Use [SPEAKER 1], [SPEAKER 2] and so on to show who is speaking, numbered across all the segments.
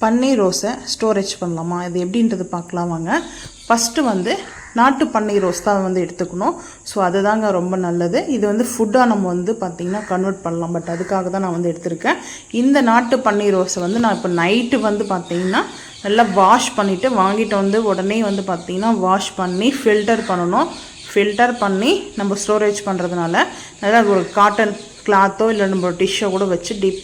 [SPEAKER 1] பன்னீர் ரோஸை storage பண்ணலாமா, இது எப்படின்றது பார்க்கலாம் வாங்க. ஃபஸ்ட்டு வந்து நாட்டு பன்னீர் ரோஸ் தான் வந்து எடுத்துக்கணும். ஸோ அதுதாங்க ரொம்ப நல்லது. இது வந்து ஃபுட்டாக நம்ம வந்து பார்த்திங்கன்னா கன்வெர்ட் பண்ணலாம். பட் அதுக்காக தான் நான் வந்து எடுத்திருக்கேன். இந்த நாட்டு பன்னீர் ரோஸை வந்து நான் இப்போ நைட்டு வந்து பார்த்திங்கன்னா நல்லா வாஷ் பண்ணிவிட்டு வாங்கிட்டு வந்து உடனே வந்து பார்த்திங்கன்னா வாஷ் பண்ணி ஃபில்டர் பண்ணணும். ஃபில்டர் பண்ணி நம்ம ஸ்டோரேஜ் பண்ணுறதுனால நல்லா ஒரு காட்டன் கிளாத்தோ இல்லை நம்ம டிஷ்ஷோ கூட வச்சு டிப்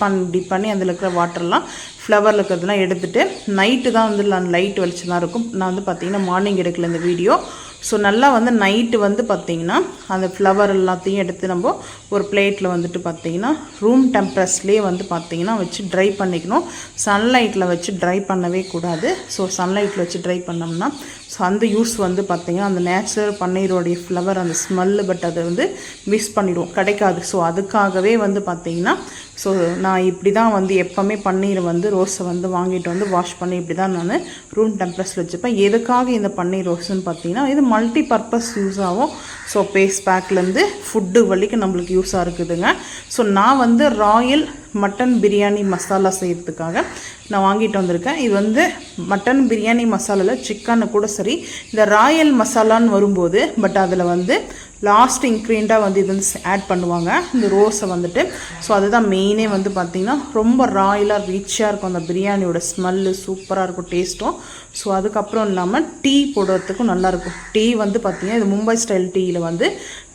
[SPEAKER 1] பண்ணி அதில் இருக்கிற வாட்டர்லாம் ஃப்ளவரில் இருக்கிறதுலாம் எடுத்துகிட்டு நைட்டு தான் வந்து லைட் வெளிச்சமாக இருக்கும். நான் வந்து பார்த்திங்கன்னா மார்னிங் எடுக்கல இந்த வீடியோ. ஸோ நல்லா வந்து நைட்டு வந்து பார்த்திங்கன்னா அந்த ஃப்ளவர் எல்லாத்தையும் எடுத்து நம்ம ஒரு பிளேட்டில் வந்துட்டு பார்த்திங்கன்னா ரூம் டெம்பரேச்சர்லேயே வந்து பார்த்திங்கன்னா வச்சு ட்ரை பண்ணிக்கணும். சன்லைட்டில் வச்சு ட்ரை பண்ணவே கூடாது. ஸோ சன்லைட்டில் வச்சு ட்ரை பண்ணோம்னா ஸோ அந்த யூஸ் வந்து பார்த்திங்கன்னா அந்த நேச்சுரல் பன்னீரோடைய ஃப்ளவர் அந்த ஸ்மெல்லு பட் அதை வந்து மிஸ் பண்ணிவிடுவோம், கிடைக்காது. ஸோ அதுக்காகவே வந்து பார்த்திங்கன்னா ஸோ நான் இப்படி தான் வந்து எப்போவுமே பன்னீரை வந்து ரோஸை வந்து வாங்கிட்டு வந்து வாஷ் பண்ணி இப்படி தான் நான் ரூம் டெம்பரேச்சர் வச்சுப்பேன். எதுக்காக இந்த பன்னீர் ரோஸ்ன்னு பார்த்தீங்கன்னா இது மல்டி பர்பஸ் யூஸ் ஆகும். ஸோ பேஸ்ட் பேக்லேருந்து ஃபுட்டு வரைக்கும் நம்மளுக்கு யூஸாக இருக்குதுங்க. ஸோ நான் வந்து ராயல் மட்டன் பிரியாணி மசாலா செய்கிறதுக்காக நான் வாங்கிட்டு வந்திருக்கேன். இது வந்து மட்டன் பிரியாணி மசாலாவில் சிக்கனு கூட சரி, இந்த ராயல் மசாலான்னு வரும்போது பட் அதில் வந்து லாஸ்ட் இன்க்ரீடியண்ட்டாக வந்து இது வந்து ஆட் பண்ணுவாங்க இந்த ரோஸை வந்துட்டு. ஸோ அதுதான் மெயினே வந்து பார்த்திங்கன்னா ரொம்ப ராயலாக ரிச்சாக இருக்கும். அந்த பிரியாணியோட ஸ்மெல்லு சூப்பராக இருக்கும், டேஸ்ட்டும். ஸோ அதுக்கப்புறம் இல்லாமல் டீ போடுறதுக்கும் நல்லாயிருக்கும். டீ வந்து பார்த்திங்கன்னா இது மும்பை ஸ்டைல் டீயில் வந்து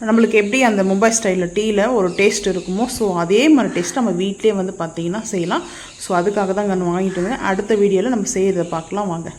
[SPEAKER 1] நம்மளுக்கு எப்படி அந்த மும்பை ஸ்டைலில் டீயில் ஒரு டேஸ்ட் இருக்குமோ ஸோ அதே மாதிரி டேஸ்ட் நம்ம வீட்டிலே வந்து பார்த்திங்கன்னா செய்யலாம். ஸோ அதுக்காக தான் நான் வாங்கிட்டு வந்தேன். அடுத்த வீடியோவில் நம்ம செய்கிறத பார்க்கலாம் வாங்க.